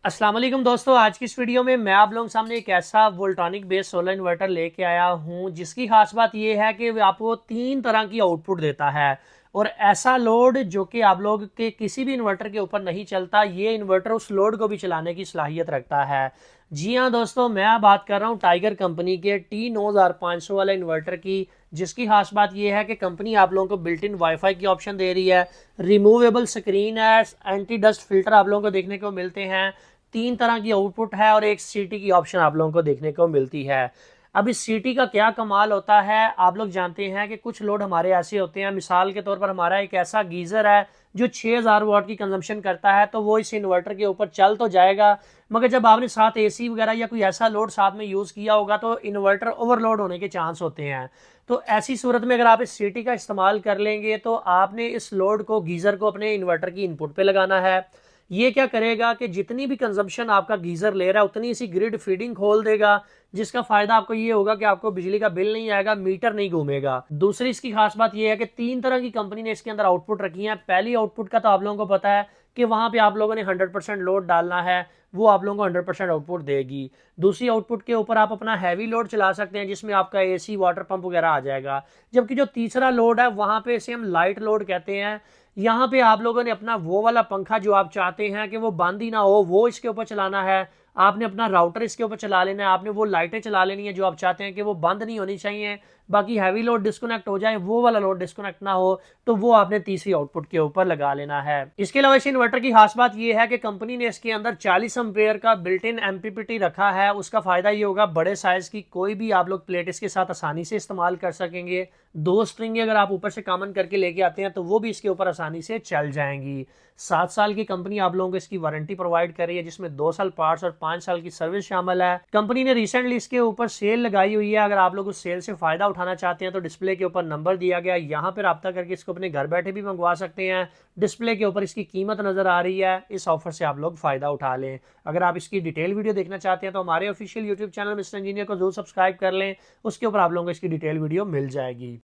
अस्सलाम वालेकुम दोस्तों, आज की इस वीडियो में मैं आप लोगों के सामने एक ऐसा वोल्टानिक बेस्ड सोलर इन्वर्टर लेके आया हूं जिसकी खास बात यह है कि वो आपको 3 तरह की आउटपुट देता है और ऐसा लोड जो कि आप लोग के किसी भी इन्वर्टर के ऊपर नहीं चलता। ये इन्वर्टर उस लोड को भी चलाने की सलाहियत रखता है। जी हाँ दोस्तों, मैं बात कर रहा हूँ टाइगर कंपनी के T9500 वाले इन्वर्टर की, जिसकी खास बात यह है कि कंपनी आप लोगों को बिल्ट इन वाईफाई की ऑप्शन दे रही है, रिमूवेबल स्क्रीन है, एंटी डस्ट फिल्टर आप लोगों को देखने को मिलते हैं, 3 तरह की आउटपुट है और एक सीटी की ऑप्शन आप लोगों को देखने को मिलती है। अब इस सीटी का क्या कमाल होता है, आप लोग जानते हैं कि कुछ लोड हमारे ऐसे होते हैं, मिसाल के तौर पर हमारा एक ऐसा गीज़र है जो 6000 वाट की कंजम्पशन करता है, तो वो इस इन्वर्टर के ऊपर चल तो जाएगा, मगर जब आपने साथ एसी वगैरह या कोई ऐसा लोड साथ में यूज़ किया होगा तो इन्वर्टर ओवरलोड होने के चांस होते हैं। तो ऐसी सूरत में अगर आप इस सीटी का इस्तेमाल कर लेंगे तो आपने इस लोड को, गीज़र को, अपने इन्वर्टर की इनपुट पे लगाना है। ये क्या करेगा कि जितनी भी कंजम्पशन आपका गीजर ले रहा है उतनी सी ग्रिड फीडिंग खोल देगा, जिसका फायदा आपको ये होगा कि आपको बिजली का बिल नहीं आएगा, मीटर नहीं घूमेगा। दूसरी इसकी खास बात ये है कि 3 तरह की कंपनी ने इसके अंदर आउटपुट रखी है। पहली आउटपुट का तो आप लोगों को पता है कि वहां पे आप लोगों ने 100% लोड डालना है, वो आप लोगों को 100% आउटपुट देगी। दूसरी आउटपुट के ऊपर आप अपना हैवी लोड चला सकते हैं जिसमें आपका एसी, वाटर पंप वगैरह आ जाएगा। जबकि जो तीसरा लोड है वहां पे इसे हम लाइट लोड कहते हैं। यहाँ पे आप लोगों ने अपना वो वाला पंखा जो आप चाहते हैं कि वो बंद ही ना हो, वो इसके ऊपर चलाना है। आपने अपना राउटर इसके ऊपर चला लेना है, आपने वो लाइटें चला लेनी है जो आप चाहते हैं कि वो बंद नहीं होनी चाहिए, बाकी हैवी लोड डिस्कनेक्ट हो जाए, वो वाला लोड डिस्कनेक्ट ना हो, तो वो आपने तीसरी आउटपुट के ऊपर लगा लेना है। इसके अलावा इस इन्वर्टर की खास बात यह है कि कंपनी ने इसके अंदर 40 एम्पेयर का बिल्ट इन एमपीपीटी रखा है। उसका फायदा ये होगा, बड़े साइज की कोई भी आप लोग प्लेट इसके साथ आसानी से इस्तेमाल कर सकेंगे। 2 स्ट्रिंग अगर आप ऊपर से कॉमन करके लेके आते हैं तो वो भी इसके ऊपर आसानी से चल जाएंगी। 7 साल की कंपनी आप लोगों को इसकी वारंटी प्रोवाइड कर रही है, जिसमें 2 साल पार्ट्स और 5 साल की सर्विस शामिल है। कंपनी ने रिसेंटली इसके ऊपर सेल लगाई हुई है, अगर आप लोग उस सेल से फायदा उठाना चाहते हैं तो डिस्प्ले के ऊपर नंबर दिया गया है, यहाँ पर रब्ता करके इसको अपने घर बैठे भी मंगवा सकते हैं। डिस्प्ले के ऊपर इसकी कीमत नजर आ रही है, इस ऑफर से आप लोग फायदा उठा लें। अगर आप इसकी डिटेल वीडियो देखना चाहते हैं तो हमारे official YouTube channel mister engineer को जरूर सब्सक्राइब कर लें, उसके ऊपर आप लोगों को इसकी डिटेल वीडियो मिल जाएगी।